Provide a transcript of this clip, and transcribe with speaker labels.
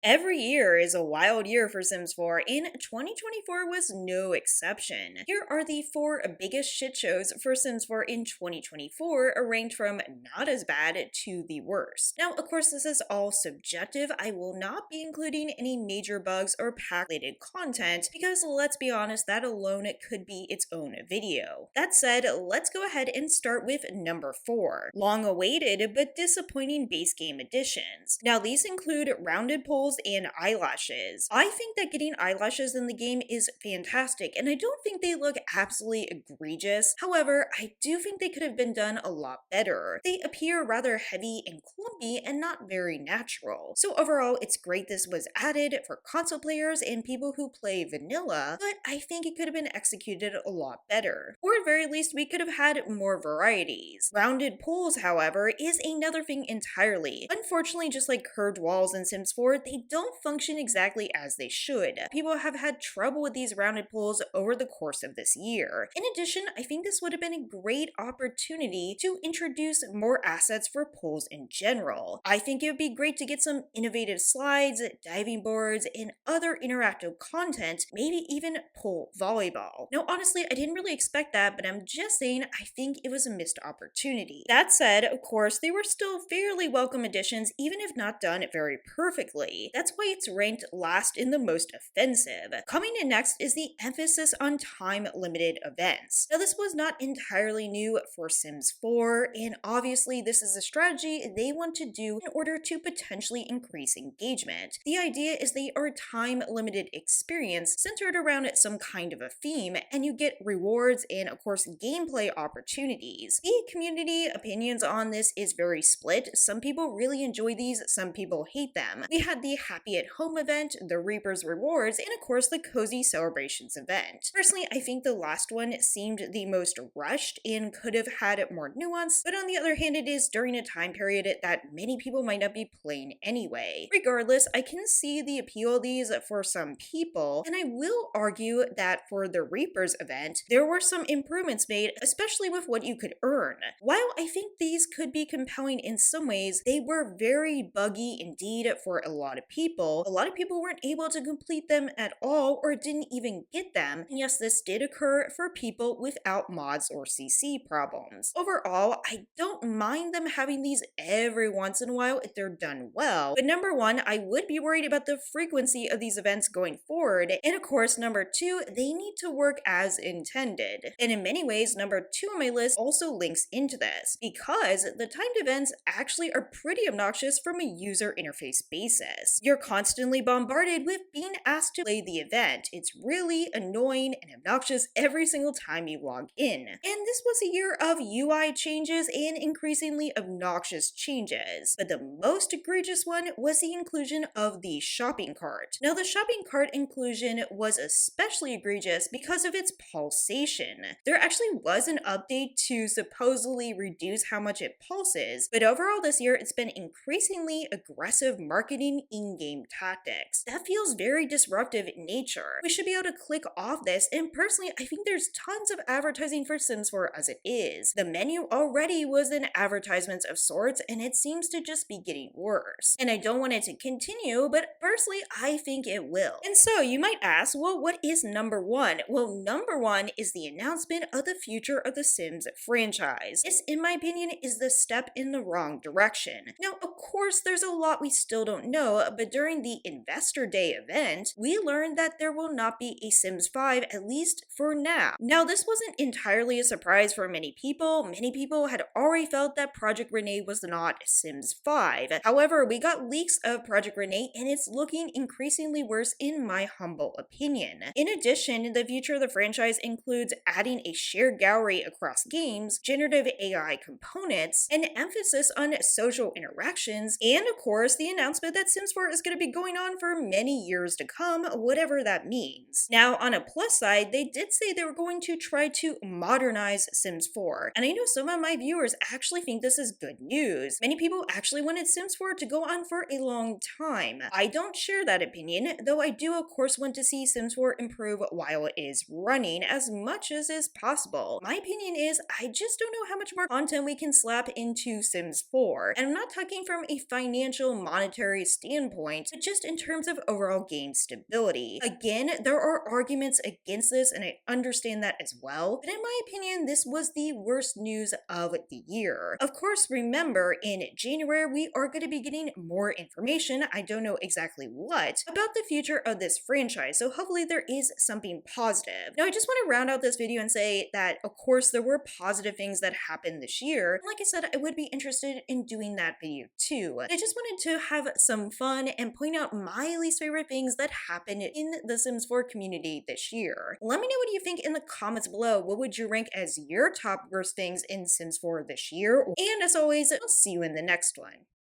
Speaker 1: Every year is a wild year for Sims 4, and 2024 was no exception. Here are the four biggest shit shows for Sims 4 in 2024, ranked from not as bad to the worst. Now, of course, this is all subjective. I will not be including any major bugs or pack-related content because, let's be honest, that alone could be its own video. That said, let's go ahead and start with number 4. Long-awaited but disappointing base game additions. Now, these include rounded pulls and eyelashes. I think that getting eyelashes in the game is fantastic, and I don't think they look absolutely egregious. However, I do think they could have been done a lot better. They appear rather heavy and clumpy and not very natural. So overall, it's great this was added for console players and people who play vanilla, but I think it could have been executed a lot better. Or at very least, we could have had more varieties. Rounded pulls, however, is another thing entirely. Unfortunately, just like curved walls in Sims 4, they don't function exactly as they should. People have had trouble with these rounded pulls over the course of this year. In addition, I think this would have been a great opportunity to introduce more assets for pulls in general. I think it would be great to get some innovative slides, diving boards, and other interactive content, maybe even pull volleyball. Now, honestly, I didn't really expect that, but I'm just saying I think it was a missed opportunity. That said, of course, they were still fairly welcome additions, even if not done very perfectly. That's why it's ranked last in the most offensive. Coming in next is the emphasis on time-limited events. Now, this was not entirely new for Sims 4, and obviously this is a strategy they want to do in order to potentially increase engagement. The idea is they are a time-limited experience centered around some kind of a theme, and you get rewards and, of course, gameplay opportunities. The community opinions on this is very split. Some people really enjoy these, some people hate them. We had the Happy at Home event, the Reaper's Rewards, and of course the Cozy Celebrations event. Personally, I think the last one seemed the most rushed and could have had more nuance, but on the other hand, it is during a time period that many people might not be playing anyway. Regardless, I can see the appeal of these for some people, and I will argue that for the Reaper's event, there were some improvements made, especially with what you could earn. While I think these could be compelling in some ways, they were very buggy indeed for a lot of people. A lot of people weren't able to complete them at all or didn't even get them. And yes, this did occur for people without mods or CC problems. Overall, I don't mind them having these every once in a while if they're done well. But number one, I would be worried about the frequency of these events going forward. And of course, number two, they need to work as intended. And in many ways, number two on my list also links into this because the timed events actually are pretty obnoxious from a user interface basis. You're constantly bombarded with being asked to play the event. It's really annoying and obnoxious every single time you log in. And this was a year of UI changes and increasingly obnoxious changes. But the most egregious one was the inclusion of the shopping cart. Now, the shopping cart inclusion was especially egregious because of its pulsation. There actually was an update to supposedly reduce how much it pulses, but overall this year it's been increasingly aggressive marketing in-game tactics. That feels very disruptive in nature. We should be able to click off this, and personally, I think there's tons of advertising for Sims 4 as it is. The menu already was an advertisement of sorts, and it seems to just be getting worse. And I don't want it to continue, but personally, I think it will. And so you might ask, well, what is number one? Well, number one is the announcement of the future of the Sims franchise. This, in my opinion, is the step in the wrong direction. Now, of course, there's a lot we still don't know, but during the Investor Day event, we learned that there will not be a Sims 5, at least for now. Now, this wasn't entirely a surprise for many people. Many people had already felt that Project Renee was not Sims 5. However, we got leaks of Project Renee, and it's looking increasingly worse in my humble opinion. In addition, the future of the franchise includes adding a shared gallery across games, generative AI components, an emphasis on social interactions, and of course, the announcement that Sims 4 is going to be going on for many years to come, whatever that means. Now, on a plus side, they did say they were going to try to modernize Sims 4, and I know some of my viewers actually think this is good news. Many people actually wanted Sims 4 to go on for a long time. I don't share that opinion, though I do of course want to see Sims 4 improve while it is running as much as is possible. My opinion is I just don't know how much more content we can slap into Sims 4, and I'm not talking from a financial monetary standpoint standpoint, but just in terms of overall game stability. Again, there are arguments against this, and I understand that as well, but in my opinion, this was the worst news of the year. Of course, remember, in January, we are going to be getting more information, I don't know exactly what, about the future of this franchise, so hopefully there is something positive. Now, I just want to round out this video and say that, of course, there were positive things that happened this year. Like I said, I would be interested in doing that video too. I just wanted to have some fun and point out my least favorite things that happened in the Sims 4 community this year. Let me know what you think in the comments below. What would you rank as your top worst things in Sims 4 this year? And as always, I'll see you in the next one.